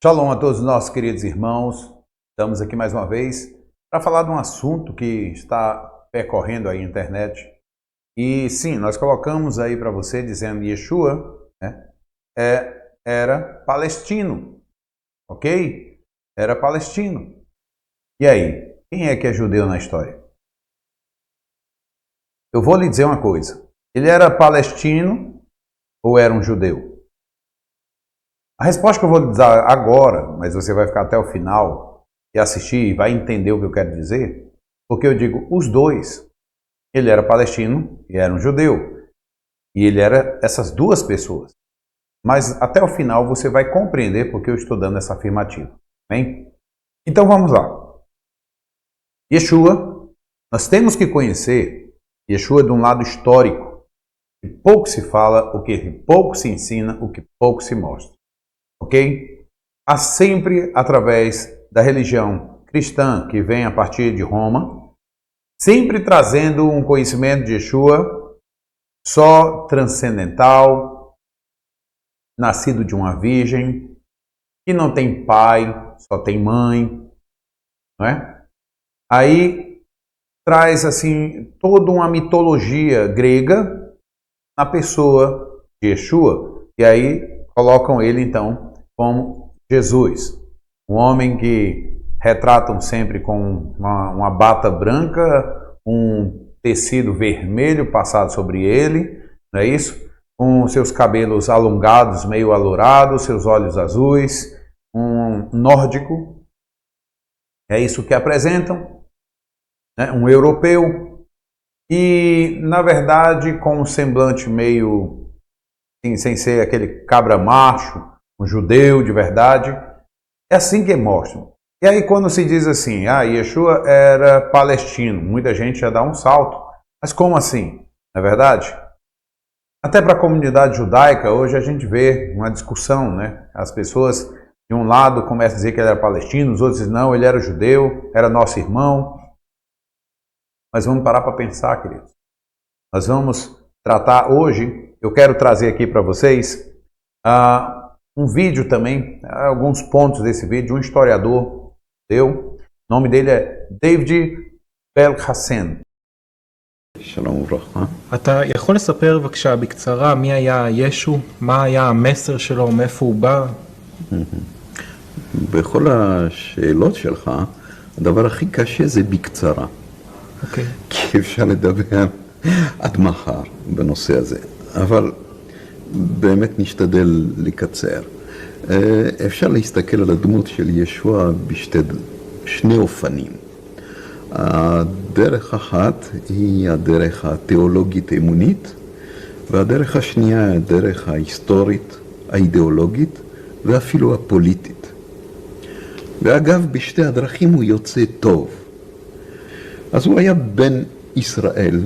Shalom a todos os nossos queridos irmãos. Estamos aqui mais uma vez para falar de um assunto que está percorrendo aí a internet. E sim, nós colocamos aí para você dizendo Yeshua, né, era palestino, ok? Era palestino. E aí, quem é que é judeu na história? Eu vou lhe dizer uma coisa. Ele era palestino ou era um judeu? A resposta que eu vou lhe dar agora, mas você vai ficar até o final e assistir e vai entender o que eu quero dizer, porque eu digo os dois. Ele era palestino e era um judeu. E ele era essas duas pessoas. Mas até o final você vai compreender porque eu estou dando essa afirmativa. Bem? Então vamos lá. Yeshua, nós temos que conhecer Yeshua de um lado histórico. O que pouco se fala, o que pouco se ensina, o que pouco se mostra. Ok? Há sempre, através da religião cristã que vem a partir de Roma, sempre trazendo um conhecimento de Yeshua só transcendental, nascido de uma virgem, que não tem pai, só tem mãe, não é? Aí traz assim toda uma mitologia grega na pessoa de Yeshua, e aí colocam ele então como Jesus, um homem que retratam sempre com uma bata branca, um tecido vermelho passado sobre ele, não é isso? Com seus cabelos alongados, meio alourados, seus olhos azuis, um nórdico, é isso que apresentam, né? Um europeu, e na verdade com um semblante meio, assim, sem ser aquele cabra macho, um judeu de verdade. É assim que mostram. E aí quando se diz assim, Yeshua era palestino, muita gente já dá um salto. Mas como assim? Não é verdade? Até para a comunidade judaica, hoje a gente vê uma discussão, né? As pessoas de um lado começam a dizer que ele era palestino, os outros dizem, não, ele era judeu, era nosso irmão. Mas vamos parar para pensar, queridos. Nós vamos tratar hoje, eu quero trazer aqui para vocês um vídeo também, alguns pontos desse vídeo, um historiador deu, o nome dele é David Belkacem. שלום וברכה. אתה יכול לספר בבקשה בקצרה מי היה ישו, מה היה המסר שלו, מאיפה הוא בא? בכל השאלות שלך, הדבר הכי קשה זה בקצרה. אוקיי. כי אפשר לדבר עד מחר בנושא הזה. אבל באמת נשתדל לקצר. אפשר להסתכל על הדמות של ישוע בשני אופנים. הדרך אחת היא הדרך התיאולוגית אמונית, והדרך השנייה היא הדרך ההיסטורית, האידיאולוגית, ואפילו הפוליטית. ואגב, בשתי הדרכים הוא יוצא טוב. אז הוא היה בן ישראל,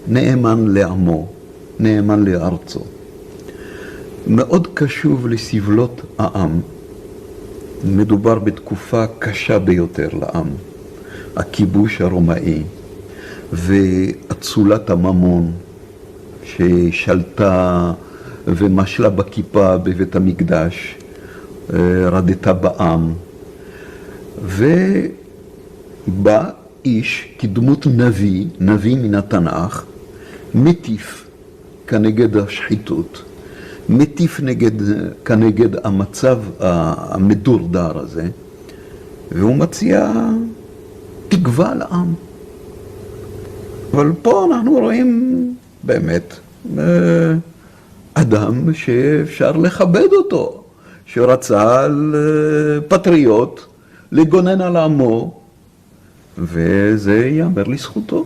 נאמן לעמו, נאמן לארצו. מאוד קשוב לסבלות העם. מדובר בתקופה קשה ביותר לעם. הכיבוש הרומאי ואצולת הממון ששלטה ומשלה בכיפה בבית המקדש, רדתה בעם. ובא איש כדמות נביא, נביא מן התנ"ך, מטיף כנגד השחיתות. מטיף כנגד המצב המדורדר הזה, והוא מציע תקווה לעם. אבל פה אנחנו רואים באמת אדם שאפשר לכבד אותו, שרצה פטריוט לגונן על עמו, וזה ייאמר לזכותו.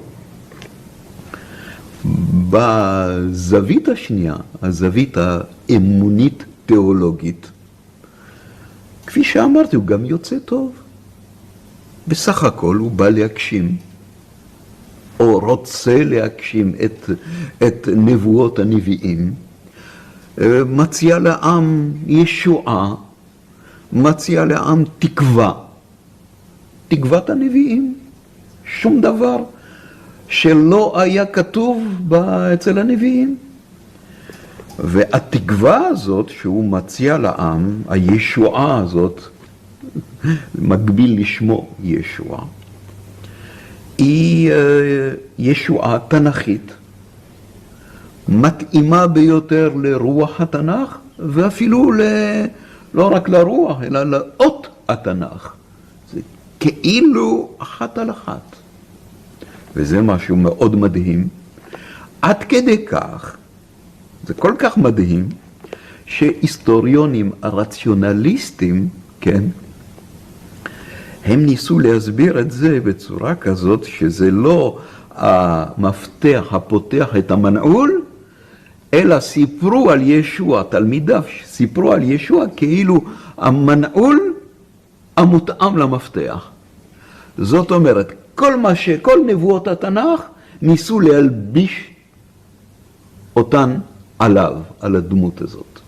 בזווית השנייה, הזווית האמונית תיאולוגית, כפי שאמרתי, הוא גם יוצא טוב. בסך הכל הוא בא להגשים, או רוצה להגשים את נבואות הנביאים, מציע לעם ישועה, מציע לעם תקווה, תקוות הנביאים, שום דבר שלא היה כתוב אצל הנביאים. והתקווה הזאת שהוא מציע לעם, הישועה הזאת, מקביל לשמו ישוע, היא ישועה תנכית, מתאימה ביותר לרוח התנ"ך, ואפילו לא רק לרוח, אלא לאות התנ"ך. זה כאילו אחת על אחת. וזה משהו מאוד מדהים. עד כדי כך, זה כל כך מדהים, שהיסטוריונים הרציונליסטים, כן, הם ניסו להסביר את זה בצורה כזאת שזה לא המפתח הפותח את המנעול, אלא סיפרו על ישוע, תלמידיו סיפרו על ישוע כאילו המנעול המותאם למפתח. זאת אומרת, כל נבואות התנ"ך ניסו להלביש אותן עליו, על הדמות הזאת.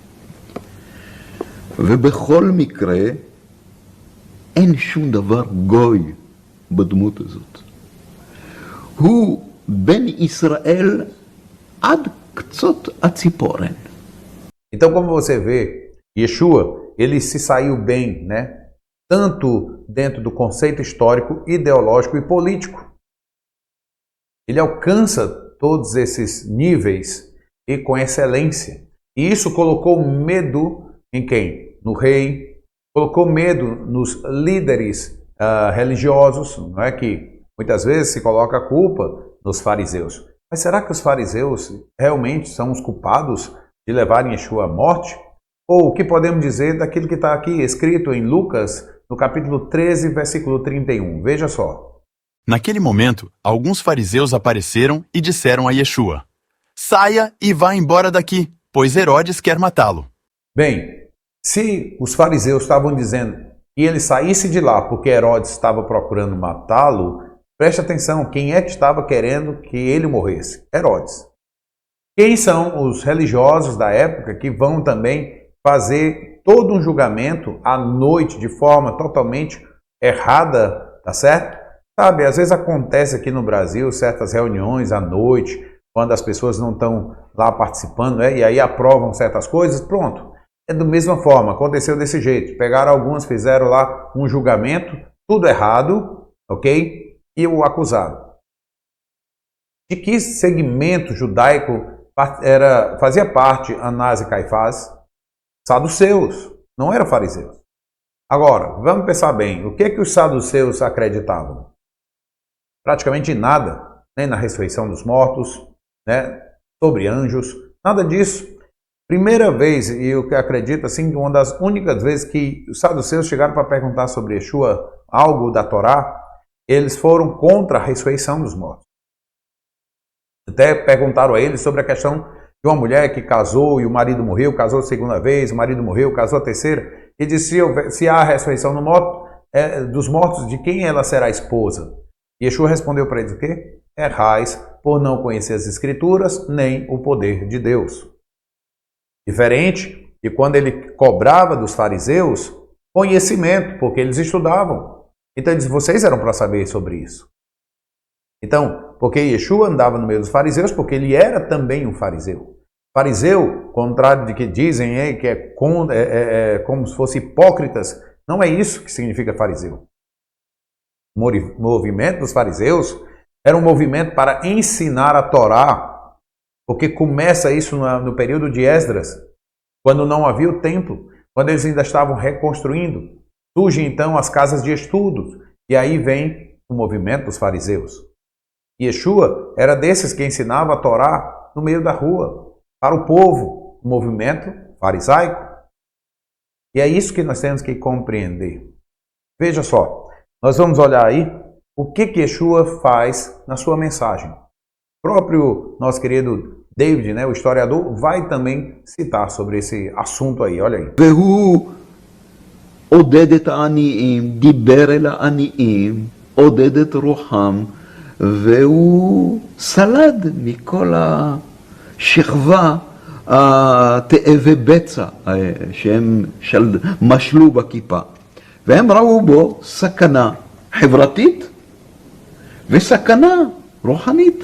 ובכל מקרה, אין שום דבר גוי בדמות הזאת. הוא בן ישראל עד קצות הציפורן. Então, como você vê, Yeshua, ele se saiu bem, né? Tanto dentro do conceito histórico, ideológico e político. Ele alcança todos esses níveis e com excelência. E isso colocou medo em quem? No rei, colocou medo nos líderes religiosos, não é que muitas vezes se coloca a culpa nos fariseus. Mas será que os fariseus realmente são os culpados de levarem Yeshua à morte? Ou o que podemos dizer daquilo que está aqui escrito em Lucas, no capítulo 13, versículo 31. Veja só. Naquele momento, alguns fariseus apareceram e disseram a Yeshua: "Saia e vá embora daqui, pois Herodes quer matá-lo." Bem, se os fariseus estavam dizendo que ele saísse de lá porque Herodes estava procurando matá-lo, preste atenção, quem é que estava querendo que ele morresse? Herodes. Quem são os religiosos da época que vão também fazer todo um julgamento à noite de forma totalmente errada, tá certo? Sabe, às vezes acontece aqui no Brasil certas reuniões à noite, quando as pessoas não estão lá participando, né? E aí aprovam certas coisas, pronto. É da mesma forma, aconteceu desse jeito. Pegaram alguns, fizeram lá um julgamento, tudo errado, ok? E o acusaram. De que segmento judaico fazia parte Anás e Caifás? Saduceus, não eram fariseus. Agora, vamos pensar bem, o que os saduceus acreditavam? Praticamente nada, nem na ressurreição dos mortos, né? Sobre anjos, nada disso. Primeira vez, e eu acredito assim, que uma das únicas vezes que os saduceus chegaram para perguntar sobre Yeshua, algo da Torá, eles foram contra a ressurreição dos mortos. Até perguntaram a ele sobre a questão de uma mulher que casou e o marido morreu, casou a segunda vez, o marido morreu, casou a terceira, e disse, se há a ressurreição dos mortos, de quem ela será esposa? E Yeshua respondeu para eles o quê? Errais por não conhecer as Escrituras, nem o poder de Deus. Diferente de quando ele cobrava dos fariseus conhecimento, porque eles estudavam. Então ele disse, vocês eram para saber sobre isso. Então, porque Yeshua andava no meio dos fariseus, porque ele era também um fariseu. Fariseu, contrário de que dizem que é como se fossem hipócritas, não é isso que significa fariseu. O movimento dos fariseus era um movimento para ensinar a Torá, porque começa isso no período de Esdras, quando não havia o templo, quando eles ainda estavam reconstruindo. Surgem então as casas de estudos, e aí vem o movimento dos fariseus. Yeshua era desses que ensinava a Torá no meio da rua, para o povo, o movimento farisaico. E é isso que nós temos que compreender. Veja só, nós vamos olhar aí o que Yeshua faz na sua mensagem. O próprio nosso querido David, né, o historiador, vai também citar sobre esse assunto aí, olha aí. והוא עודד את העניים, דיבר אל העניים, עודד את רוחם, והוא סלד מכל השכבה התאבי בצע שהם משלו בכיפה. והם ראו בו סכנה חברתית וסכנה רוחנית.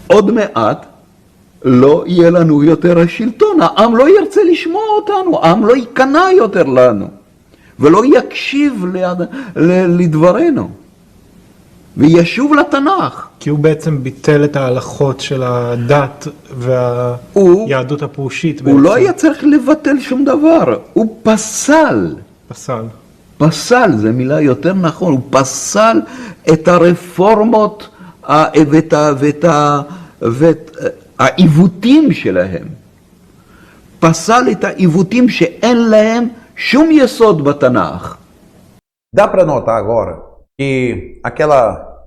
עוד מעט לא יהיה לנו יותר השלטון, העם לא ירצה לשמוע אותנו, העם לא ייכנע יותר לנו. ולא יקשיב לדברנו, וישוב לתנ"ך. כי הוא בעצם ביטל את ההלכות של הדת והיהדות הפרושית בעצם. הוא לא היה צריך לבטל שום דבר, הוא פסל. פסל, זו מילה יותר נכון, הוא פסל את הרפורמות ואת העיוותים שלהם. פסל את העיוותים שאין להם שום יסוד בתנ"ך. Dá para notar agora que aquela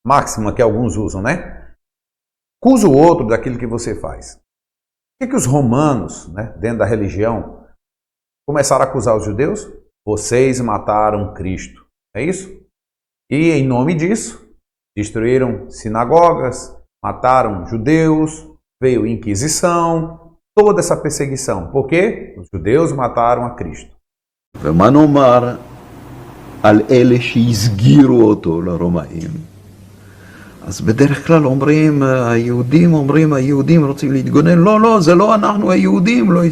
máxima que alguns usam, né? Acusa o outro daquilo que você faz. Por que os romanos, né, dentro da religião, começaram a acusar os judeus? Vocês mataram Cristo. É isso? E em nome disso, destruíram sinagogas, mataram judeus, veio Inquisição, toda essa perseguição. Por quê? Os judeus mataram a Cristo. ומה נאמר על אלה שהסגירו אותו לרומאים? אז בדרך כלל אומרים, היהודים רוצים להתגונן, לא, זה לא אנחנו היהודים, לא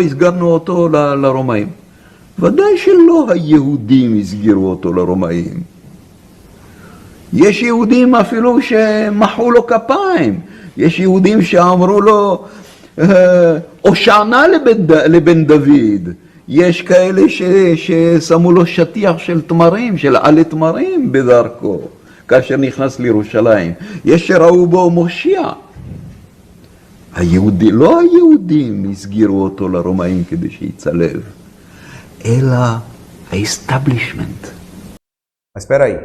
הסגרנו אותו לרומאים. ודאי שלא היהודים הסגירו אותו לרומאים. יש יהודים אפילו שמחאו לו כפיים, יש יהודים שאמרו לו, הושענא לבן דוד, יש כאלה ששמו לו שטיח של תמרים, של עלי תמרים בדרכו, כאשר נכנס לירושלים. יש שראו בו מושיע. לא היהודים הסגירו אותו לרומאים כדי שיצלב, אלא האסטבלישמנט. Mas espera aí.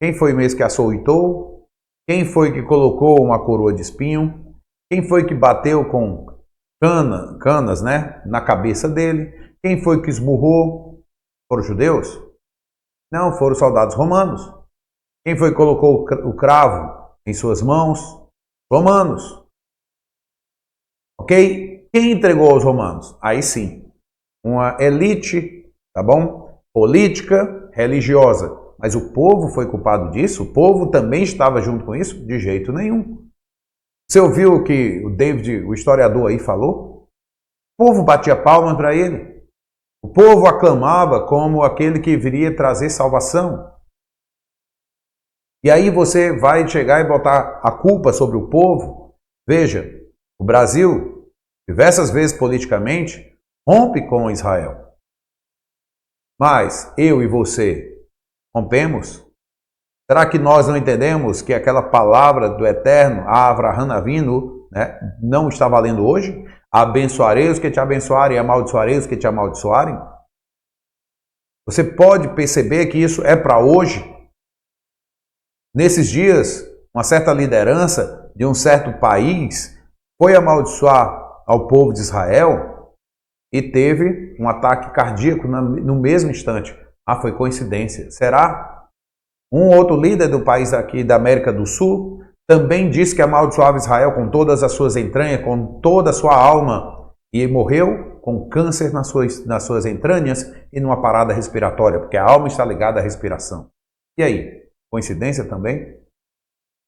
Quem foi mesmo que açoitou? Quem foi que colocou uma coroa de espinho? Quem foi que bateu com canas, né, na cabeça dele? Quem foi que esmurrou? Foram os judeus? Não, foram os soldados romanos. Quem foi que colocou o cravo em suas mãos? Romanos. Ok? Quem entregou aos romanos? Aí sim, uma elite, tá bom? Política, religiosa. Mas o povo foi culpado disso? O povo também estava junto com isso? De jeito nenhum. Você ouviu o que o David, o historiador aí, falou? O povo batia palma para ele. O povo aclamava como aquele que viria trazer salvação. E aí você vai chegar e botar a culpa sobre o povo? Veja, o Brasil, diversas vezes politicamente, rompe com Israel. Mas eu e você rompemos? Será que nós não entendemos que aquela palavra do Eterno, a Avraham Avinu, né, não está valendo hoje? Abençoarei os que te abençoarem e amaldiçoarei os que te amaldiçoarem? Você pode perceber que isso é para hoje? Nesses dias, uma certa liderança de um certo país foi amaldiçoar ao povo de Israel e teve um ataque cardíaco no mesmo instante. Ah, foi coincidência. Será? Um outro líder do país aqui da América do Sul também disse que amaldiçoava Israel com todas as suas entranhas, com toda a sua alma, e morreu com câncer nas suas entranhas e numa parada respiratória, porque a alma está ligada à respiração. E aí? Coincidência também?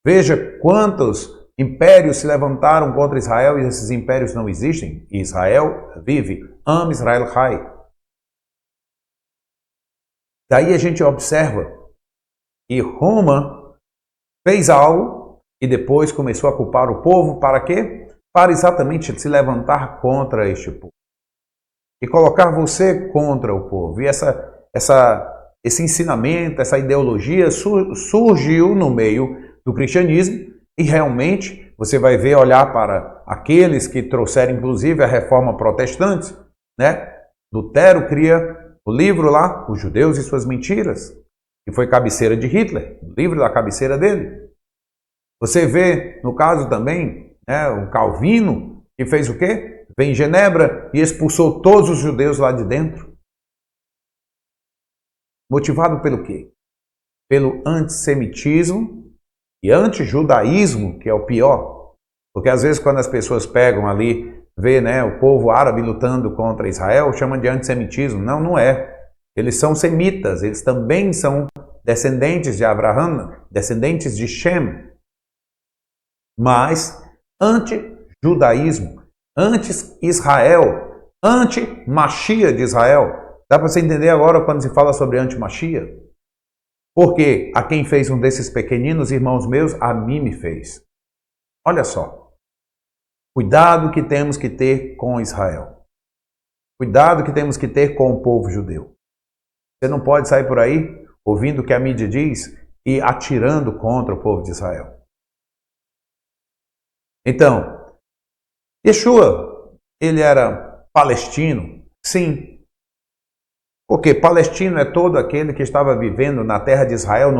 Veja quantos impérios se levantaram contra Israel e esses impérios não existem. E Israel vive. Am Israel Chai. Daí a gente observa que Roma fez algo e depois começou a culpar o povo para quê? Para exatamente se levantar contra este povo. E colocar você contra o povo. E esse ensinamento, essa ideologia surgiu no meio do cristianismo e realmente você vai ver, olhar para aqueles que trouxeram inclusive a reforma protestante, né? Lutero cria o livro lá, Os Judeus e Suas Mentiras, que foi cabeceira de Hitler, o livro da cabeceira dele. Você vê, no caso também, né, o Calvino, que fez o quê? Veio em Genebra e expulsou todos os judeus lá de dentro. Motivado pelo quê? Pelo antissemitismo e antijudaísmo, que é o pior. Porque às vezes quando as pessoas pegam ali, vê, né, o povo árabe lutando contra Israel, chamam de antissemitismo. Não, não é. Eles são semitas, eles também são descendentes de Abraham, descendentes de Shem. Mas anti-judaísmo, anti-Israel, anti-Machia de Israel. Dá para você entender agora quando se fala sobre anti-Machia? Porque a quem fez um desses pequeninos irmãos meus, a mim me fez. Olha só. Cuidado que temos que ter com Israel. Cuidado que temos que ter com o povo judeu. Você não pode sair por aí ouvindo o que a mídia diz e atirando contra o povo de Israel. Então, Yeshua, ele era palestino? Sim. Porque palestino é todo aquele que estava vivendo na terra de Israel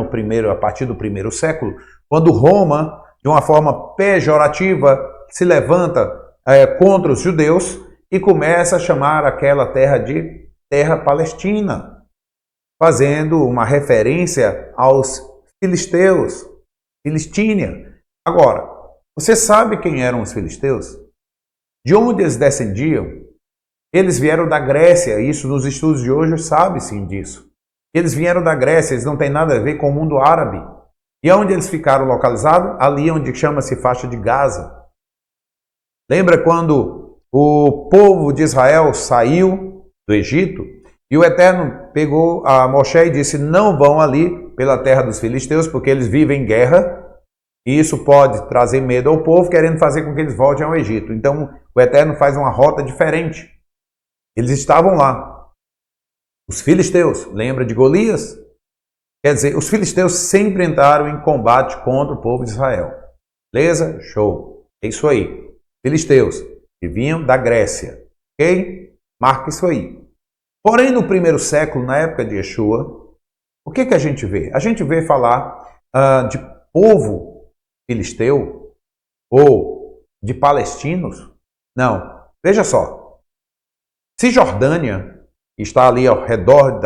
a partir do primeiro século, quando Roma, de uma forma pejorativa, se levanta contra os judeus e começa a chamar aquela terra de terra palestina, fazendo uma referência aos filisteus, Filistínia. Agora, você sabe quem eram os filisteus? De onde eles descendiam? Eles vieram da Grécia, isso nos estudos de hoje sabe sim disso. Eles vieram da Grécia, eles não têm nada a ver com o mundo árabe. E onde eles ficaram localizados? Ali onde chama-se faixa de Gaza. Lembra quando o povo de Israel saiu do Egito e o Eterno pegou a Moshe e disse: não vão ali pela terra dos filisteus, porque eles vivem em guerra. E isso pode trazer medo ao povo, querendo fazer com que eles voltem ao Egito. Então o Eterno faz uma rota diferente. Eles estavam lá. Os filisteus, lembra de Golias? Quer dizer, os filisteus sempre entraram em combate contra o povo de Israel. Beleza? Show. É isso aí. Filisteus, que vinham da Grécia. Ok? Marca isso aí. Porém, no primeiro século, na época de Yeshua, o que a gente vê? A gente vê falar de povo filisteu ou de palestinos? Não. Veja só. Cisjordânia, que está ali ao redor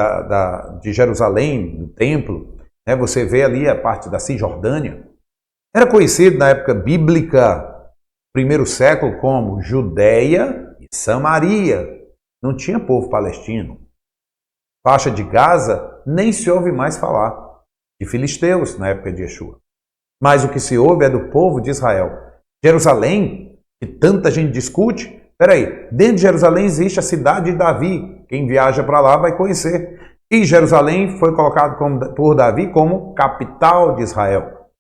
de Jerusalém, do templo, né? Você vê ali a parte da Cisjordânia, era conhecido na época bíblica, primeiro século, como Judeia e Samaria. Não tinha povo palestino. Faixa de Gaza, nem se ouve mais falar de filisteus na época de Yeshua. Mas o que se ouve é do povo de Israel. Jerusalém, que tanta gente discute, peraí, dentro de Jerusalém existe a cidade de Davi. Quem viaja para lá vai conhecer. E Jerusalém foi colocado por Davi como capital de Israel.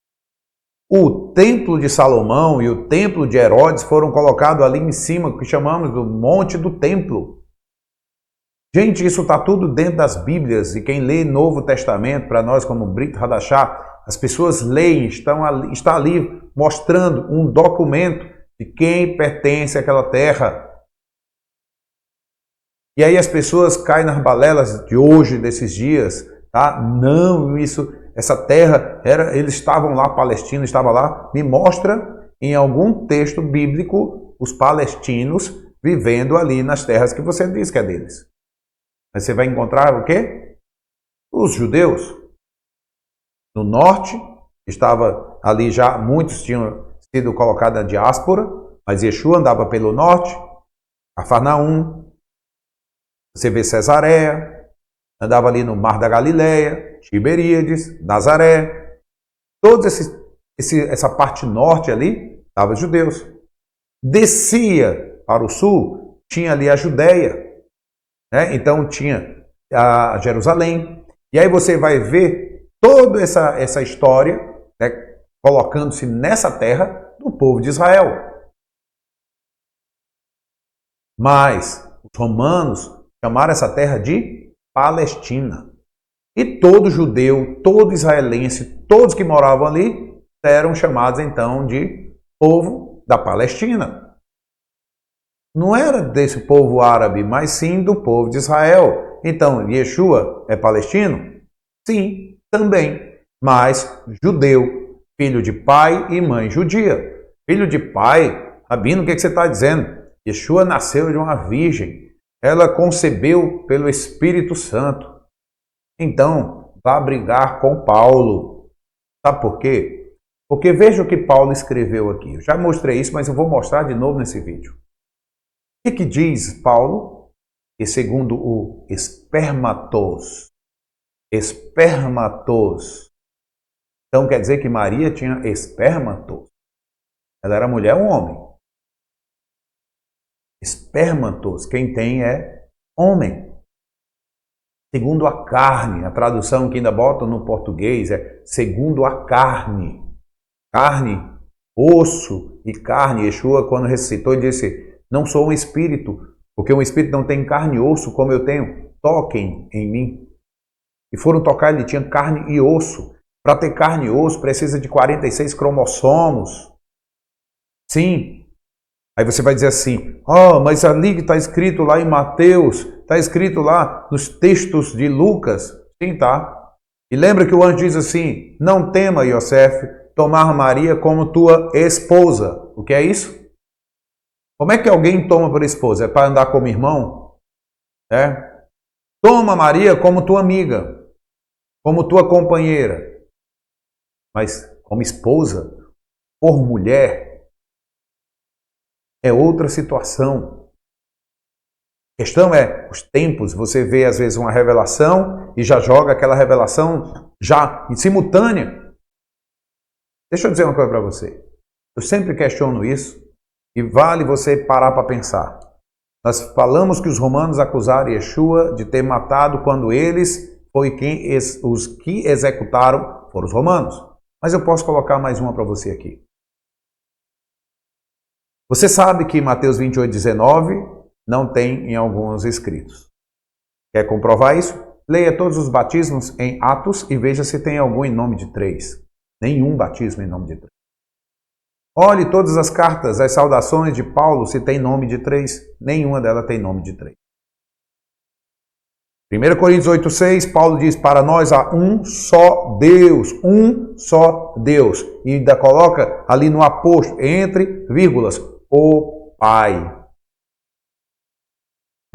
O templo de Salomão e o templo de Herodes foram colocados ali em cima, que chamamos do Monte do Templo. Gente, isso está tudo dentro das Bíblias. E quem lê Novo Testamento, para nós como Brit Hadashah, as pessoas leem, está ali mostrando um documento de quem pertence àquela terra. E aí as pessoas caem nas balelas de hoje, desses dias, tá? Não, essa terra, eles estavam lá, Palestina estava lá. Me mostra em algum texto bíblico os palestinos vivendo ali nas terras que você diz que é deles. Mas você vai encontrar o quê? Os judeus. No norte, estava ali já, muitos tinham sido colocados na diáspora, mas Yeshua andava pelo norte, Cafarnaum, você vê Cesareia, andava ali no Mar da Galileia, Tiberíades, Nazaré, toda essa parte norte ali, estava judeus. Descia para o sul, tinha ali a Judéia, né? Então tinha a Jerusalém, e aí você vai ver toda essa história, né, colocando-se nessa terra do povo de Israel. Mas os romanos chamaram essa terra de Palestina. E todo judeu, todo israelense, todos que moravam ali, eram chamados então de povo da Palestina. Não era desse povo árabe, mas sim do povo de Israel. Então, Yeshua é palestino? Sim, também. Mas judeu, filho de pai e mãe judia. Filho de pai, Rabino, o que você está dizendo? Yeshua nasceu de uma virgem. Ela concebeu pelo Espírito Santo. Então, vá brigar com Paulo. Sabe por quê? Porque veja o que Paulo escreveu aqui. Eu já mostrei isso, mas eu vou mostrar de novo nesse vídeo. O que diz Paulo? Que segundo o espermatos. Então quer dizer que Maria tinha espermatos. Ela era mulher ou homem? Espermatos, quem tem é homem. Segundo a carne, a tradução que ainda botam no português é segundo a carne. Carne, osso e carne. Yeshua, quando ressuscitou, disse, não sou um espírito, porque um espírito não tem carne e osso como eu tenho. Toquem em mim. E foram tocar, ele tinha carne e osso. Para ter carne e osso, precisa de 46 cromossomos. Sim. Aí você vai dizer assim, mas ali que está escrito lá em Mateus, está escrito lá nos textos de Lucas. Sim, tá. E lembra que o anjo diz assim, não tema, Yosef, tomar Maria como tua esposa. O que é isso? Como é que alguém toma por esposa? É para andar como irmão? Toma Maria como tua amiga, como tua companheira. Mas como esposa, por mulher, é outra situação. A questão é, os tempos, você vê às vezes uma revelação e já joga aquela revelação já em simultânea. Deixa eu dizer uma coisa para você. Eu sempre questiono isso e vale você parar para pensar. Nós falamos que os romanos acusaram Yeshua de ter matado quando os que executaram foram os romanos. Mas eu posso colocar mais uma para você aqui. Você sabe que Mateus 28:19 não tem em alguns escritos. Quer comprovar isso? Leia todos os batismos em Atos e veja se tem algum em nome de 3. Nenhum batismo em nome de 3. Olhe todas as cartas, as saudações de Paulo, se tem nome de 3. Nenhuma delas tem nome de 3. 1 Coríntios 8:6, Paulo diz, para nós há um só Deus, um só Deus. E ainda coloca ali no apóstolo, entre vírgulas, o Pai.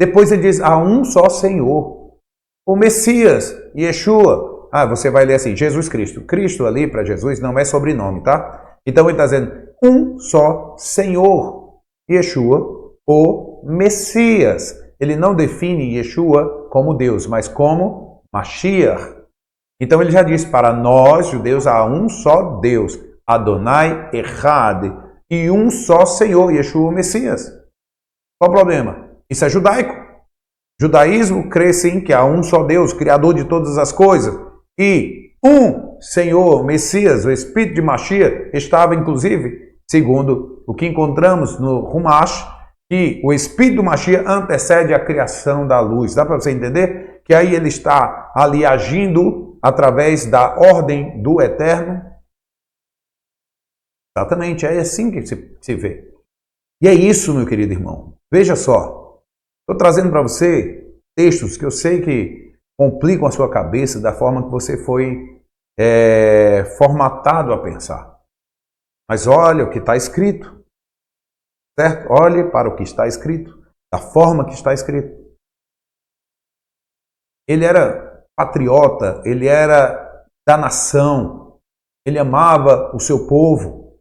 Depois ele diz, há um só Senhor. O Messias, Yeshua. Você vai ler assim, Jesus Cristo. Cristo ali para Jesus não é sobrenome, tá? Então ele está dizendo, um só Senhor. Yeshua, o Messias. Ele não define Yeshua como Deus, mas como Mashiach. Então ele já disse, para nós, judeus, há um só Deus, Adonai Echad, e um só Senhor, Yeshua, o Messias. Qual o problema? Isso é judaico. Judaísmo crê sim que há um só Deus, Criador de todas as coisas, e um Senhor, Messias, o Espírito de Mashiach, estava inclusive, segundo o que encontramos no Rumash, que o Espírito do Mashiach antecede a criação da luz. Dá para você entender? Que aí ele está ali agindo através da ordem do Eterno. Exatamente, é assim que se vê. E é isso, meu querido irmão. Veja só, estou trazendo para você textos que eu sei que complicam a sua cabeça da forma que você foi formatado a pensar. Mas olha o que está escrito. Certo? Olhe para o que está escrito, da forma que está escrito. Ele era patriota, ele era da nação, ele amava o seu povo.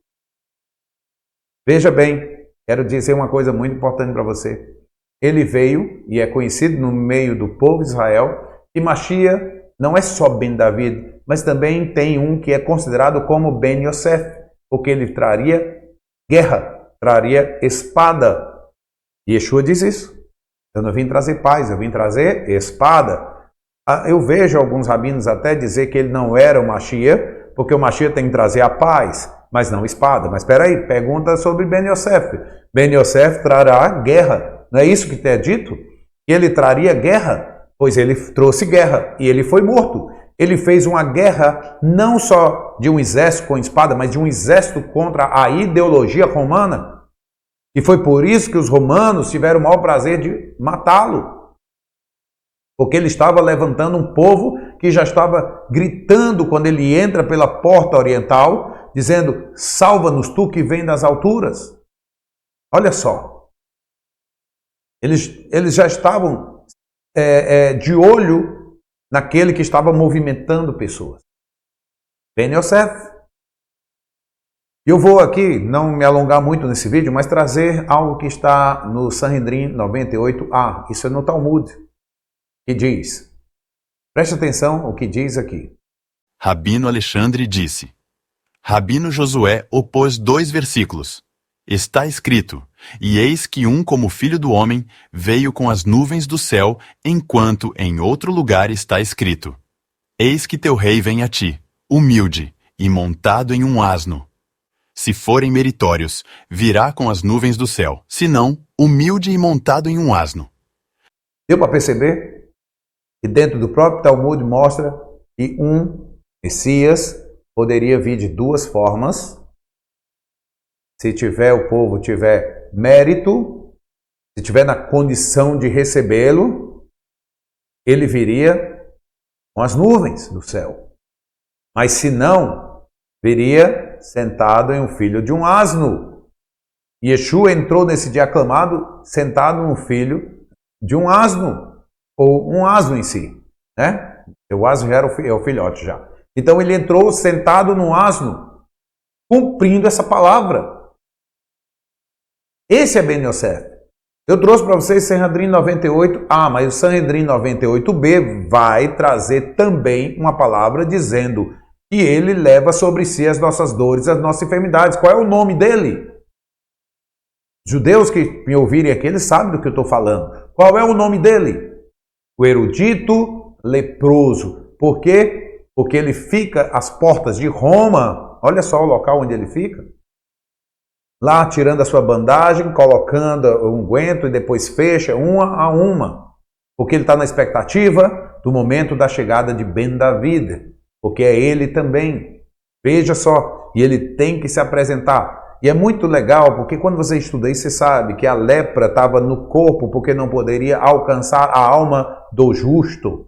Veja bem, quero dizer uma coisa muito importante para você. Ele veio e é conhecido no meio do povo de Israel, e Mashiach não é só Ben David, mas também tem um que é considerado como Ben Yosef, porque ele traria guerra. Traria espada. E Yeshua diz isso. Eu não vim trazer paz, eu vim trazer espada. Eu vejo alguns rabinos até dizer que ele não era o Mashiach, porque o Mashiach tem que trazer a paz, mas não espada. Mas espera aí, pergunta sobre Ben Yosef. Ben Yosef trará guerra. Não é isso que é dito? Que ele traria guerra? Pois ele trouxe guerra e ele foi morto. Ele fez uma guerra não só de um exército com espada, mas de um exército contra a ideologia romana. E foi por isso que os romanos tiveram o maior prazer de matá-lo. Porque ele estava levantando um povo que já estava gritando quando ele entra pela porta oriental, dizendo, salva-nos tu que vem das alturas. Olha só. Eles já estavam de olho naquele que estava movimentando pessoas. Ben Yosef. Eu vou aqui não me alongar muito nesse vídeo, mas trazer algo que está no Sanhedrin 98a. Isso é no Talmud, que diz. Preste atenção o que diz aqui. Rabino Alexandre disse. Rabino Josué opôs 2 versículos. Está escrito, E eis que um como filho do homem veio com as nuvens do céu, enquanto em outro lugar está escrito: Eis que teu rei vem a ti, humilde, e montado em um asno. Se forem meritórios, virá com as nuvens do céu, se não, humilde e montado em um asno. Deu para perceber que dentro do próprio Talmud mostra que um Messias poderia vir de duas formas. Se o povo tiver mérito, se tiver na condição de recebê-lo, ele viria com as nuvens do céu. Mas se não, viria sentado em um filho de um asno. Yeshua entrou nesse dia aclamado sentado no filho de um asno, ou um asno em si, né? O asno já era o filhote já. Então ele entrou sentado no asno, cumprindo essa palavra. Esse é Ben Yosef. Eu trouxe para vocês Sanhedrin 98A, mas o Sanhedrin 98B vai trazer também uma palavra dizendo que ele leva sobre si as nossas dores, as nossas enfermidades. Qual é o nome dele? Judeus que me ouvirem aqui, eles sabem do que eu estou falando. Qual é o nome dele? O erudito leproso. Por quê? Porque ele fica às portas de Roma. Olha só o local onde ele fica. Lá tirando a sua bandagem, colocando o unguento e depois fecha uma a uma. Porque ele está na expectativa do momento da chegada de Ben David. Porque é ele também. Veja só, e ele tem que se apresentar. E é muito legal, porque quando você estuda isso, você sabe que a lepra estava no corpo, porque não poderia alcançar a alma do justo.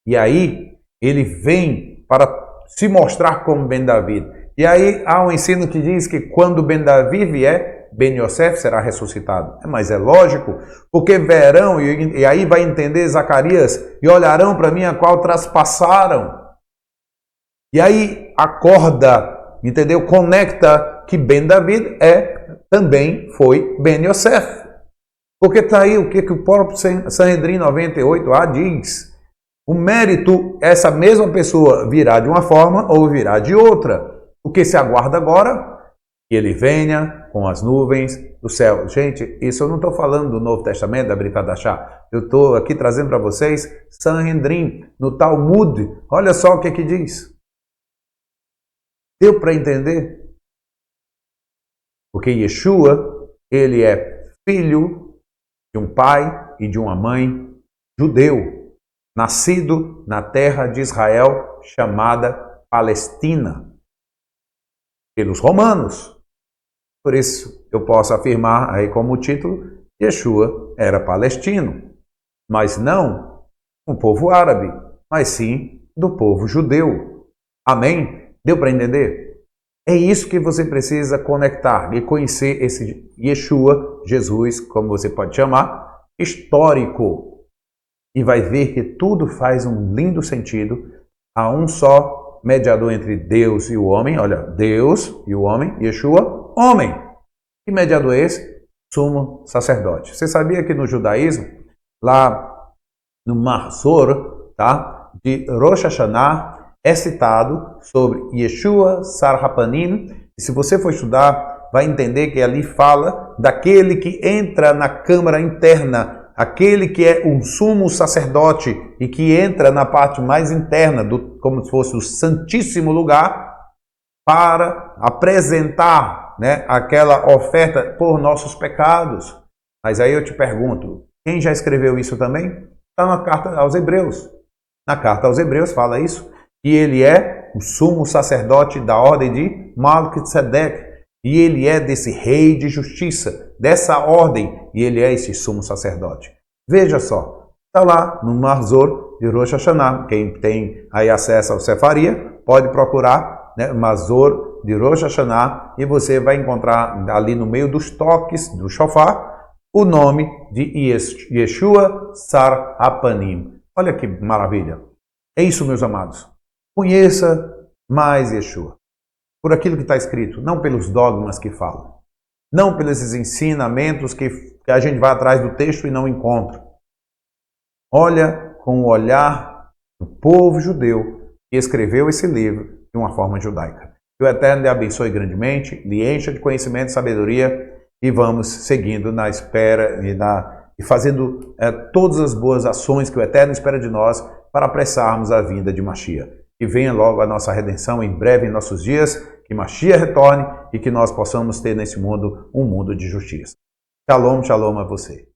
E aí, ele vem para se mostrar como Ben David. E aí, há um ensino que diz que quando Ben David vier, Ben Yosef será ressuscitado. Mas é lógico, porque verão, e aí vai entender Zacarias, e olharão para mim a qual traspassaram. E aí, acorda, entendeu? Conecta que Ben David também foi Ben Yosef. Porque está aí o que o próprio Sanhedrin 98A diz. O mérito, essa mesma pessoa virá de uma forma ou virá de outra. O que se aguarda agora? Que ele venha com as nuvens do céu. Gente, isso eu não estou falando do Novo Testamento, da Brit Hadashah. Eu estou aqui trazendo para vocês Sanhedrin, no Talmud. Olha só o que diz. Deu para entender? Porque Yeshua, ele é filho de um pai e de uma mãe judeu, nascido na terra de Israel, chamada Palestina, pelos romanos. Por isso, eu posso afirmar aí como título, Yeshua era palestino, mas não um povo árabe, mas sim do povo judeu. Amém? Deu para entender? É isso que você precisa conectar e conhecer esse Yeshua, Jesus, como você pode chamar, histórico. E vai ver que tudo faz um lindo sentido. Há um só mediador entre Deus e o homem. Olha, Deus e o homem, Yeshua, homem. Que mediador é esse? Sumo sacerdote. Você sabia que no judaísmo, lá no Mahzor, tá, de Rosh Hashanah, é citado sobre Yeshua Sar Hapanim. E se você for estudar, vai entender que ali fala daquele que entra na câmara interna, aquele que é um sumo sacerdote e que entra na parte mais interna, como se fosse o santíssimo lugar, para apresentar, né, aquela oferta por nossos pecados. Mas aí eu te pergunto, quem já escreveu isso também? Está na carta aos Hebreus. Na carta aos Hebreus fala isso. E ele é o sumo sacerdote da ordem de Melquisedeque. E ele é desse rei de justiça, dessa ordem. E ele é esse sumo sacerdote. Veja só, está lá no Mahzor de Rosh Hashanah. Quem tem aí acesso ao Sefaria, pode procurar, né, Mahzor de Rosh Hashanah. E você vai encontrar ali no meio dos toques do shofar o nome de Yeshua Sar Hapanim. Olha que maravilha. É isso, meus amados. Conheça mais Yeshua, por aquilo que está escrito, não pelos dogmas que falam, não pelos ensinamentos que a gente vai atrás do texto e não encontra. Olha com o olhar do povo judeu que escreveu esse livro de uma forma judaica. Que o Eterno lhe abençoe grandemente, lhe encha de conhecimento e sabedoria e vamos seguindo na espera e fazendo todas as boas ações que o Eterno espera de nós para apressarmos a vinda de Mashiach. Que venha logo a nossa redenção em breve em nossos dias, que Mashiach retorne e que nós possamos ter nesse mundo um mundo de justiça. Shalom, shalom a você.